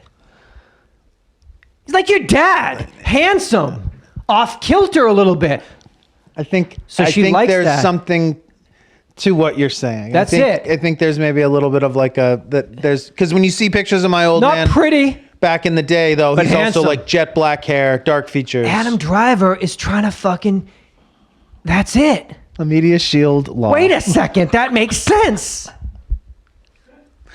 He's like your dad. Handsome. Off-kilter a little bit. I think likes there's that. something to what you're saying. That's it. I think there's maybe a little bit of like because when you see pictures of my old man. Not pretty. Back in the day, though, but he's handsome. also like jet black hair, dark features. Adam Driver is trying to fucking... That's it. A media shield law. Wait a second. That makes sense. I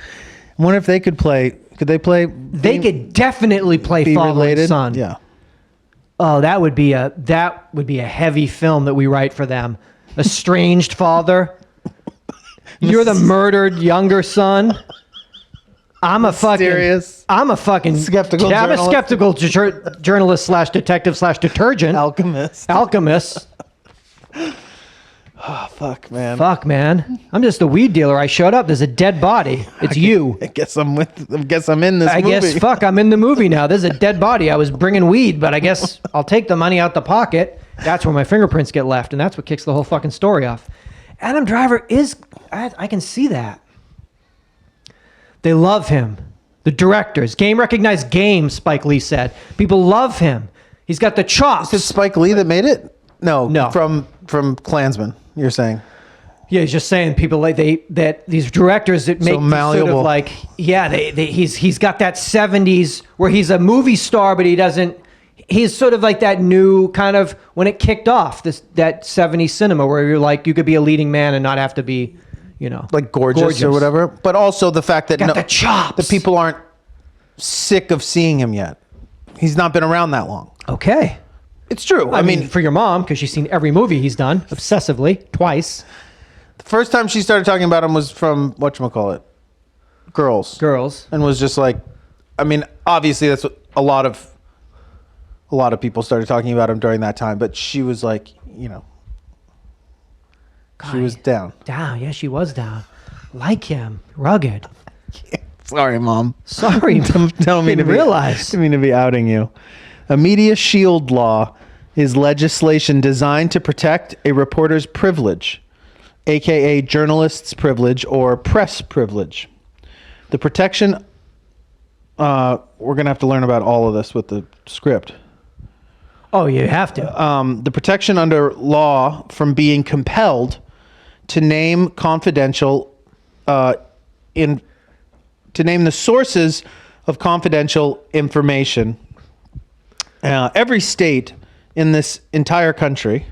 wonder if they could play... Could they play... They could definitely play Father and Son. Yeah. Oh, that would be a heavy film that we write for them. Estranged father. You're the murdered younger son. I'm a fucking skeptical I'm a journalist. skeptical journalist / detective / detergent. Alchemist. Oh, fuck, man. Fuck, man. I'm just a weed dealer. I showed up. There's a dead body. It's you. I guess I'm in this movie. I guess, fuck, I'm in the movie now. There's a dead body. I was bringing weed, but I guess I'll take the money out the pocket. That's where my fingerprints get left, and that's what kicks the whole fucking story off. Adam Driver is... I can see that. They love him. The directors. Game recognized game, Spike Lee said. People love him. He's got the chops. Is it Spike Lee that made it? No. From Klansman, you're saying. Yeah, he's just saying people like that these directors that make malleable. Sort of like he's got that 70s where he's a movie star, but he's sort of like that new kind of when it kicked off that 70s cinema where you're like you could be a leading man and not have to be, you know, like gorgeous or whatever. But also the fact that the chops. The people aren't sick of seeing him yet. He's not been around that long. Okay. It's true. I mean, for your mom, because she's seen every movie he's done obsessively twice. The first time she started talking about him was from whatchamacallit? Girls. And was just like, I mean, obviously that's what a lot of people started talking about him during that time, but she was like, you know, she was down. Down, yeah, she was down. Like him, rugged. Sorry, Mom. Sorry. Didn't mean to be outing you. A media shield law is legislation designed to protect a reporter's privilege, aka journalist's privilege or press privilege. The protection, we're going to have to learn about all of this with the script. Oh, you have to. The protection under law from being compelled to name to name the sources of confidential information. Every state in this entire country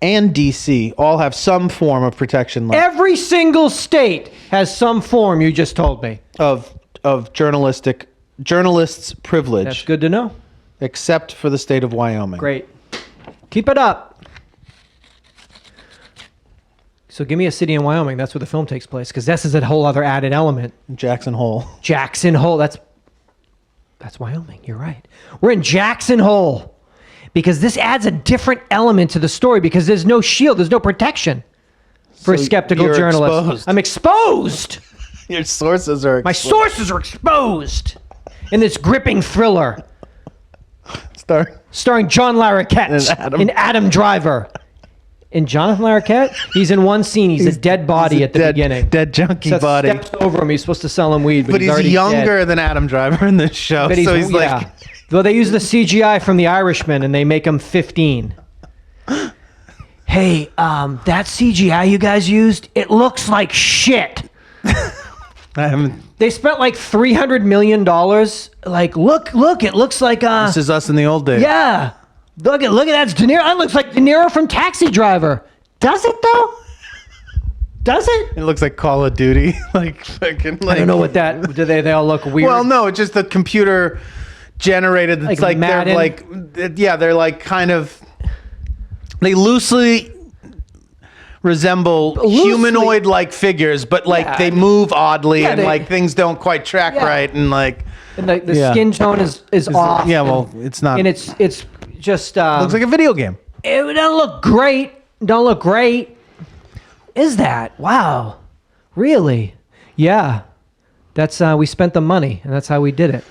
and DC all have some form of protection. Every single state has some form, you just told me. Of journalists' privilege. That's good to know. Except for the state of Wyoming. Great. Keep it up. So give me a city in Wyoming. That's where the film takes place, because this is a whole other added element. Jackson Hole. Jackson Hole. That's Wyoming. You're right. We're in Jackson Hole because this adds a different element to the story because there's no shield. There's no protection for a skeptical journalist. Exposed. I'm exposed. Your sources are exposed. My sources are exposed in this gripping thriller. Starring John Larroquette and Adam Driver. And Jonathan Larroquette, he's in one scene. He's a dead body at the beginning. Dead junkie Seth body. Steps over him. He's supposed to sell him weed, but he's already younger dead. than Adam Driver in this show. But he's like... Well, they use the CGI from The Irishman, and they make him 15. Hey, that CGI you guys used, it looks like shit. They spent like $300 million. Like, look, it looks like... This is us in the old days. Yeah. Look at that's De Niro. That looks like De Niro from Taxi Driver. Does it though? Does it? It looks like Call of Duty. Like fucking. Like, I don't know what that. Do they all look weird? Well, no, it's just the computer generated. It's like they're like, yeah, they're like kind of. They loosely resemble humanoid-like figures, but like they move oddly and like things don't quite track right, and like. And the skin tone is off. Yeah, well, it's not. And it's just looks like a video game. It doesn't look great. Don't look great. Is that? Wow. Really? Yeah. That's we spent the money, and that's how we did it.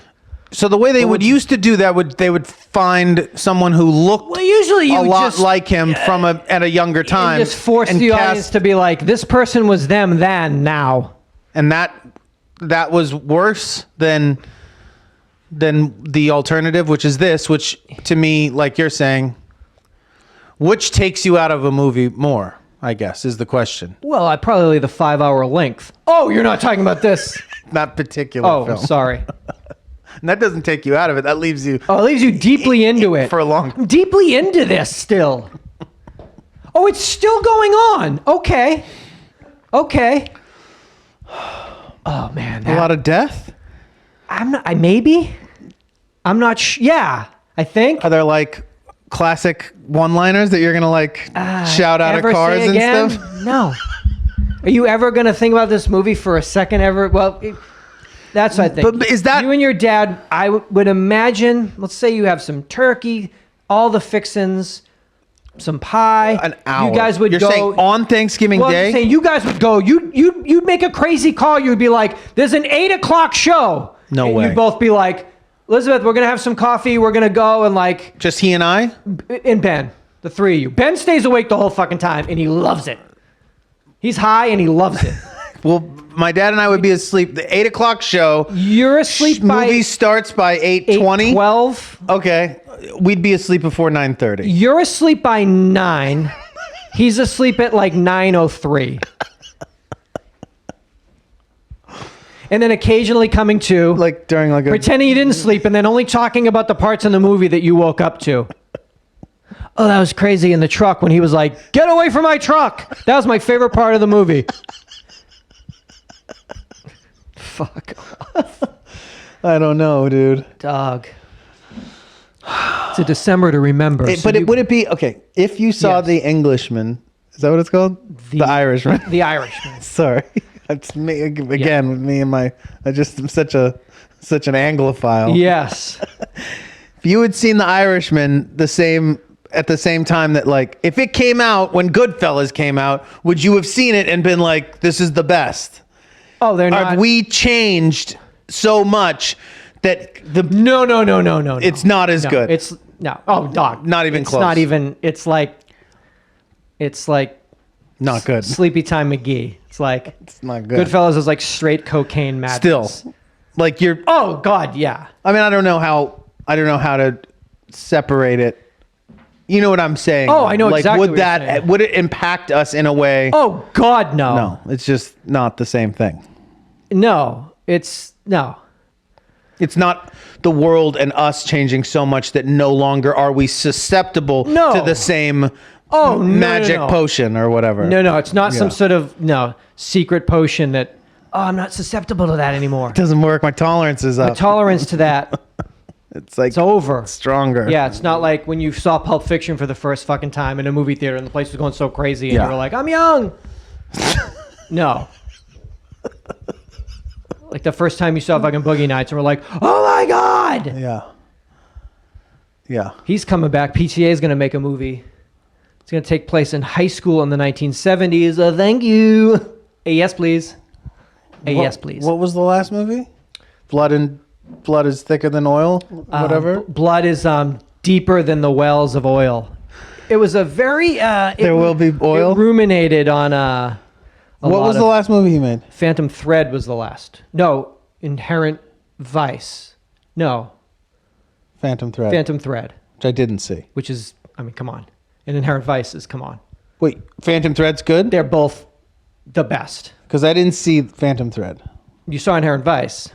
So the way they would used to do that they would find someone who looked usually a lot like him at a younger time, and just force the audience to be like, this person was them then now, and that was worse than the alternative, which is this, which to me, like you're saying, which takes you out of a movie more, I guess, is the question. Well, probably the 5-hour length. Oh, you're not talking about this. Not particular film. Sorry. And that doesn't take you out of it. That leaves you. Oh, it leaves you deeply into it. For a long. I'm deeply into this still. Oh, it's still going on. Okay. Oh man. A lot of death? I'm not. Maybe. I'm not. Yeah. I think. Are there like classic one-liners that you're gonna like shout out of cars and stuff? No. Are you ever gonna think about this movie for a second ever? Well. That's what I think. But is that you and your dad? I would imagine. Let's say you have some turkey, all the fixins, some pie. An hour. You guys would You're go saying on Thanksgiving Day. I'm saying you guys would go. You'd make a crazy call. You'd be like, "There's an 8:00 show." No and way. You'd both be like, "Elizabeth, we're gonna have some coffee. We're gonna go and like." Just he and I. And Ben, the three of you. Ben stays awake the whole fucking time, and he loves it. He's high and he loves it. Well, my dad and I would be asleep. The 8:00 show. You're asleep by... Movie starts by 8:20. 8:12. Okay. We'd be asleep before 9:30. You're asleep by 9. He's asleep at like 9:03. And then occasionally coming to... Like during like a... Pretending you didn't sleep and then only talking about the parts in the movie that you woke up to. Oh, that was crazy in the truck when he was like, "Get away from my truck." That was my favorite part of the movie. Fuck off. I don't know, dude. Dog. It's a December to remember. Would it be okay if you saw The Englishman? Is that what it's called? The Irishman. The Irishman. Sorry, it's me again with me and my. I'm such an Anglophile. Yes. If you had seen The Irishman at the same time that like if it came out when Goodfellas came out, would you have seen it and been like, "This is the best"? Oh, they're not. Have we changed so much that the No. it's not as good. It's no. Oh, dog. Not even it's close. Not even. It's like not good. Sleepy Time McGee. It's like It's not good. Goodfellas is like straight cocaine madness. Still, like you're. Oh God, yeah. I mean, I don't know how to separate it. You know what I'm saying? Oh, I know like, exactly what you're saying. Would it impact us in a way? Oh God, no. No, it's just not the same thing. No, it's no. It's not the world and us changing so much that no longer are we susceptible to the same magic potion or whatever. No, it's not some sort of secret potion that I'm not susceptible to that anymore. It doesn't work. My tolerance is up. My tolerance to that. It's like it's over. Stronger. Yeah, it's not like when you saw Pulp Fiction for the first fucking time in a movie theater and the place was going so crazy and you were like, "I'm young." No. Like the first time you saw fucking Boogie Nights and we're like, "Oh my God." Yeah. He's coming back. PTA is going to make a movie. It's going to take place in high school in the 1970s. Thank you. Yes, please. Yes, please. What was the last movie? Blood is thicker than oil, whatever. Blood is deeper than the wells of oil. It was a very... there will be oil? It ruminated on what was the last movie he made? Phantom Thread was the last. No, Inherent Vice. No. Phantom Thread. Phantom Thread. Which I didn't see. Which is, I mean, come on. And Inherent Vice is, come on. Wait, Phantom Thread's good? They're both the best. Because I didn't see Phantom Thread. You saw Inherent Vice.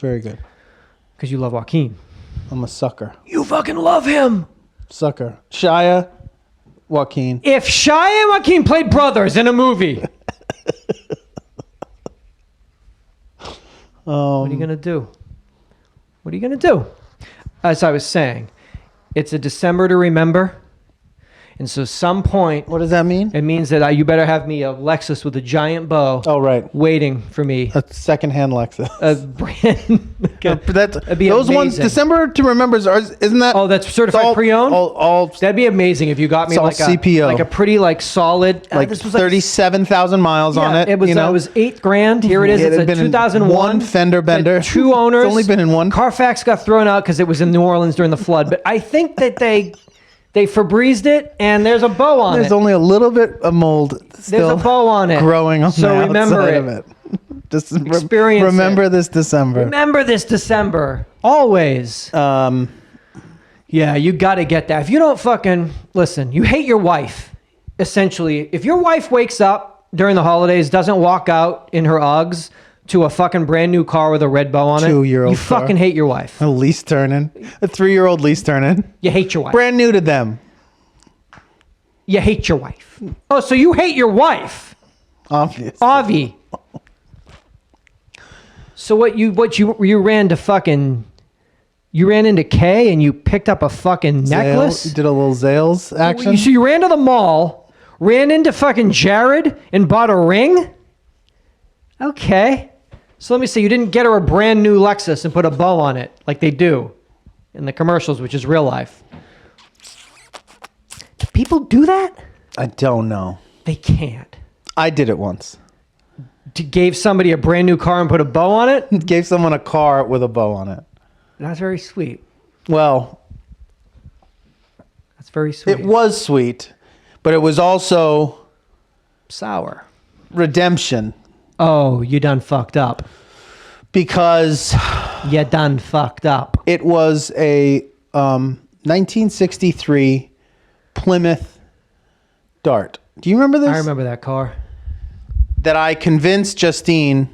Very good. Because you love Joaquin. I'm a sucker. You fucking love him. Sucker. Shia, Joaquin. If Shia and Joaquin played brothers in a movie, what are you going to do? What are you going to do? As I was saying, it's a December to remember. And so some point... What does that mean? It means that you better have me a Lexus with a giant bow. Oh, right. Waiting for me. A secondhand Lexus. A brand... That'd be those amazing. ones, December to remember, isn't that... Oh, that's certified pre-owned? All That'd be amazing if you got me like CPO. Like a pretty solid... Like this was 37,000 miles on it. It was $8,000. Here it is. It It's had a been 2001. One fender bender. 2 owners. It's only been in one. Carfax got thrown out because it was in New Orleans during the flood. But I think that they Febrezed it, and there's a bow on it. There's only a little bit of mold still There's a bow on it. Growing on the remember outside it. of it. Just Experience remember it. this December. Remember this December. Always. Yeah, you got to get that. If you don't fucking... Listen, you hate your wife, essentially. If your wife wakes up during the holidays, doesn't walk out in her Uggs to a fucking brand new car with a red bow on it, 2-year-old you fucking hate your wife. A lease turning. A 3-year-old lease turning. You hate your wife. Brand new to them. You hate your wife. Oh, so you hate your wife. Obviously. Avi. So you ran to fucking... You ran into Kay and you picked up a fucking necklace? You did a little Zales action? So you ran to the mall, ran into fucking Jared and bought a ring? Okay. So let me see, you didn't get her a brand new Lexus and put a bow on it like they do in the commercials, which is real life. Do people do that? I don't know. They can't. I did it once. Gave somebody a brand new car and put a bow on it? Gave someone a car with a bow on it. That's very sweet. Well, that's very sweet. It was sweet, but it was also sour. Redemption. Oh, you done fucked up. Because you done fucked up. It was a 1963 Plymouth Dart. Do you remember this? I remember that car. That I convinced Justine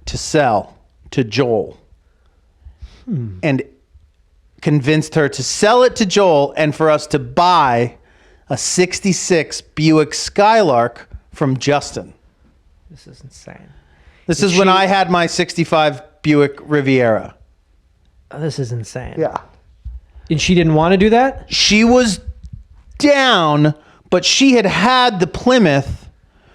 to sell to Joel. And convinced her to sell it to Joel and for us to buy a 66 Buick Skylark from Justin. This is insane. This is when I had my 65 Buick Riviera. Oh, this is insane. Yeah. And she didn't want to do that? She was down, but she had the Plymouth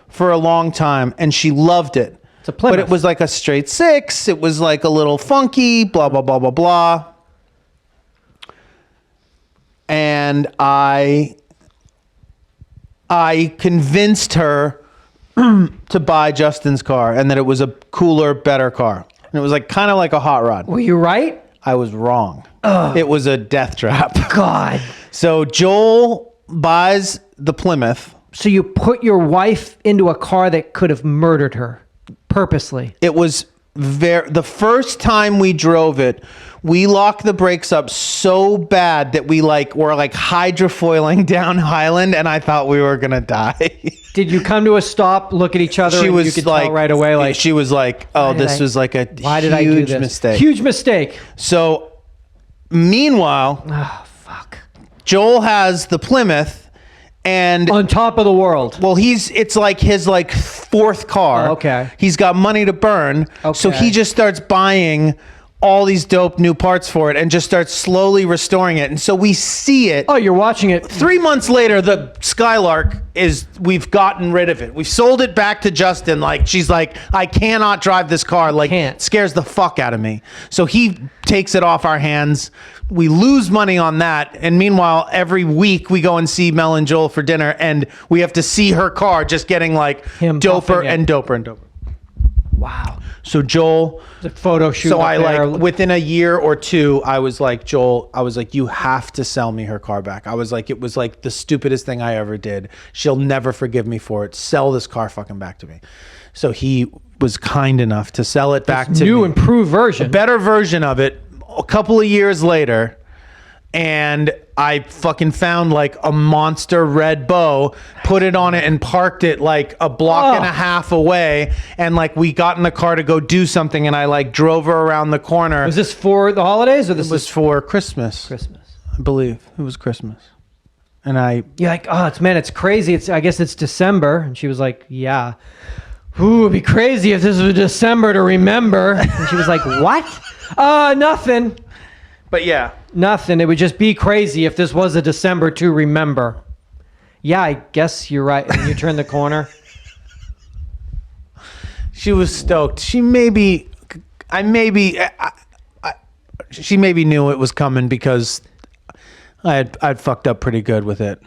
for a long time and she loved it. It's a Plymouth. But it was like a straight 6. It was like a little funky, blah, blah, blah, blah, blah. And I convinced her to buy Justin's car and that it was a cooler, better car. And it was like kind of like a hot rod. Were you right? I was wrong. It was a death trap. God. So Joel buys the Plymouth. So you put your wife into a car that could have murdered her purposely. It was the first time we drove it, we locked the brakes up so bad that we were hydrofoiling down Highland and I thought we were going to die. Did you come to a stop, look at each other, and you could tell right away? She was like, oh, this was like a huge mistake. Huge mistake. So, meanwhile, oh, fuck. Joel has the Plymouth and on top of the world. Well, it's like his fourth car. Oh, okay. He's got money to burn. Okay. So he just starts buying all these dope new parts for it and just starts slowly restoring it. And so we see it. Oh, you're watching it. 3 months later, the Skylark we've gotten rid of it. We've sold it back to Justin. She's like, I cannot drive this car. It scares the fuck out of me. So he takes it off our hands. We lose money on that. And meanwhile, every week we go and see Mel and Joel for dinner and we have to see her car just getting doper and doper and doper. Wow. So Joel, the photo shoot. So within a year or two, I was like, Joel, you have to sell me her car back. I was like, it was like the stupidest thing I ever did. She'll never forgive me for it. Sell this car fucking back to me. So he was kind enough to sell it back to me. New improved version. A better version of it a couple of years later. And I fucking found a monster red bow, put it on it and parked it a block and a half away. And we got in the car to go do something and I drove her around the corner. Was this for the holidays or this was for Christmas? Christmas. I believe it was Christmas. And you're like, oh, it's crazy. I guess it's December. And she was like, yeah. Ooh, it'd be crazy if this was December to remember. And she was like, what? Nothing. But yeah. Nothing. It would just be crazy if this was a December to remember. Yeah, I guess you're right. And you turn the corner. She was stoked. She maybe knew it was coming because I'd fucked up pretty good with it.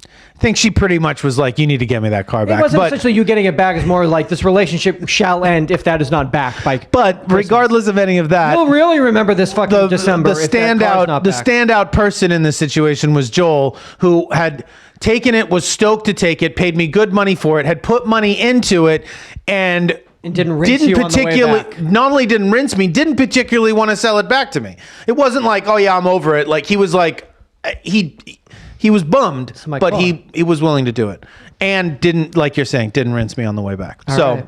I think she pretty much was like, you need to get me that car back. It wasn't essentially you getting it back. It's more like this relationship shall end if that is not back by But Christmas. Regardless of any of that, you'll really remember this fucking December. The standout person in this situation was Joel, who had taken it, was stoked to take it, paid me good money for it, had put money into it, and didn't rinse you on the way back. Not only didn't rinse me, didn't particularly want to sell it back to me. It wasn't like, oh yeah, I'm over it. Like he was like, he was bummed, but he was willing to do it, and didn't, like you're saying, didn't rinse me on the way back. So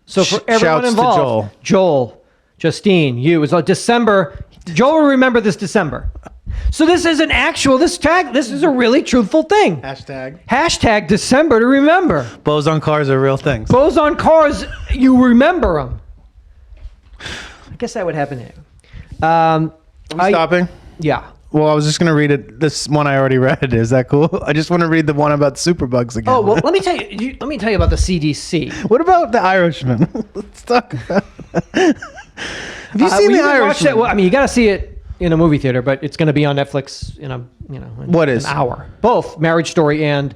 for everyone involved, Joel, Justine, you, it was like December. Joel will remember this December. So this is an actual, this is a really truthful thing. Hashtag December to remember. Bows on cars are real things. Bows on cars, you remember them. I guess that would happen to you. Are we stopping? Yeah. Well, I was just going to read it. This one I already read. Is that cool? I just want to read the one about superbugs again. Oh, well, let me tell you about the CDC. What about The Irishman? Let's talk about that. Have you seen The Irishman? Well, I mean, you got to see it in a movie theater, but it's going to be on Netflix in an hour. Both Marriage Story and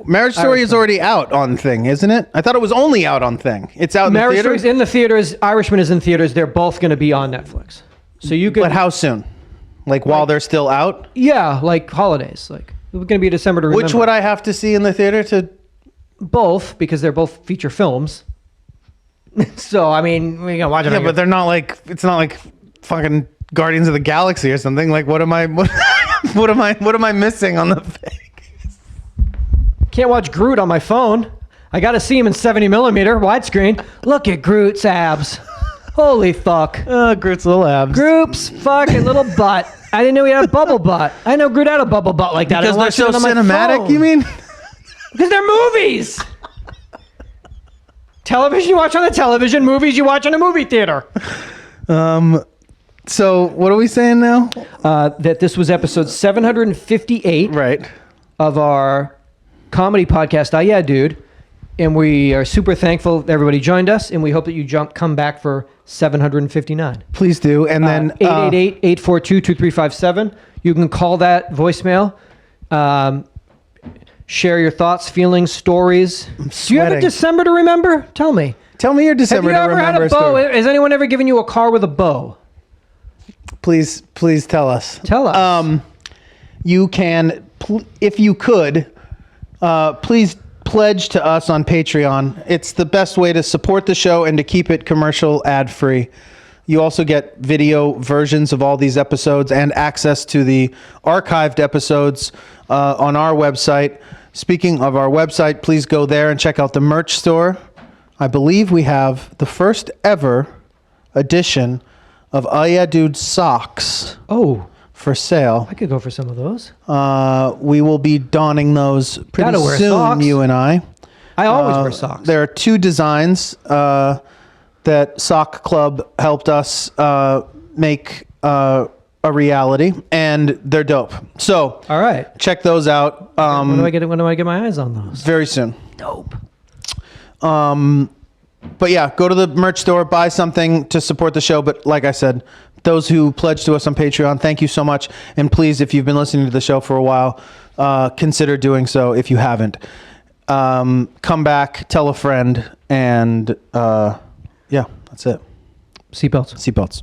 Marriage Story is already out on Thing, isn't it? I thought it was only out on Thing. It's out in the theaters? Marriage Story is in the theaters. Irishman is in theaters. They're both going to be on Netflix. So you could. But how soon? Like while they're still out? Yeah, like holidays. Like it's going to be December to remember. Which would I have to see in the theater to? Both, because they're both feature films. So I mean, we can watch it. Yeah, but they're not like, it's not like fucking Guardians of the Galaxy or something. Like what am I missing on the thing? Can't watch Groot on my phone. I got to see him in 70 millimeter widescreen. Look at Groot's abs. Holy fuck. Groot's little abs. Groot's fucking little butt. I didn't know he had a bubble butt. I know Groot had a bubble butt like that. Because they're so cinematic, you mean? Because they're movies. Television you watch on the television, movies you watch in a movie theater. So what are we saying now? That this was episode 758 right. of our comedy podcast, UhhYeahDude. And we are super thankful that everybody joined us, and we hope that you come back for 759. Please do. And then 888-842-2357. You can call that voicemail. Share your thoughts, feelings, stories. Do you have a December to remember? Tell me. Tell me your December to remember. Have you ever had a bow? Has anyone ever given you a car with a bow? Please tell us. Tell us. You can, if you could, please pledge to us on Patreon. It's the best way to support the show and to keep it commercial ad-free. You also get video versions of all these episodes and access to the archived episodes on our website. Speaking of our website, please go there and check out the merch store. I believe we have the first ever edition of UhhYeahDude socks. Oh. For sale. I could go for some of those. We will be donning those pretty soon, socks. You and I. I always wear socks. There are two designs that Sock Club helped us make a reality, and they're dope. So, all right, check those out. When do I get my eyes on those? Very soon. Dope. But yeah, go to the merch store, buy something to support the show. But like I said, those who pledge to us on Patreon, thank you so much. And please, if you've been listening to the show for a while, consider doing so if you haven't. Come back, tell a friend, and yeah, that's it. Seatbelts. Seatbelts.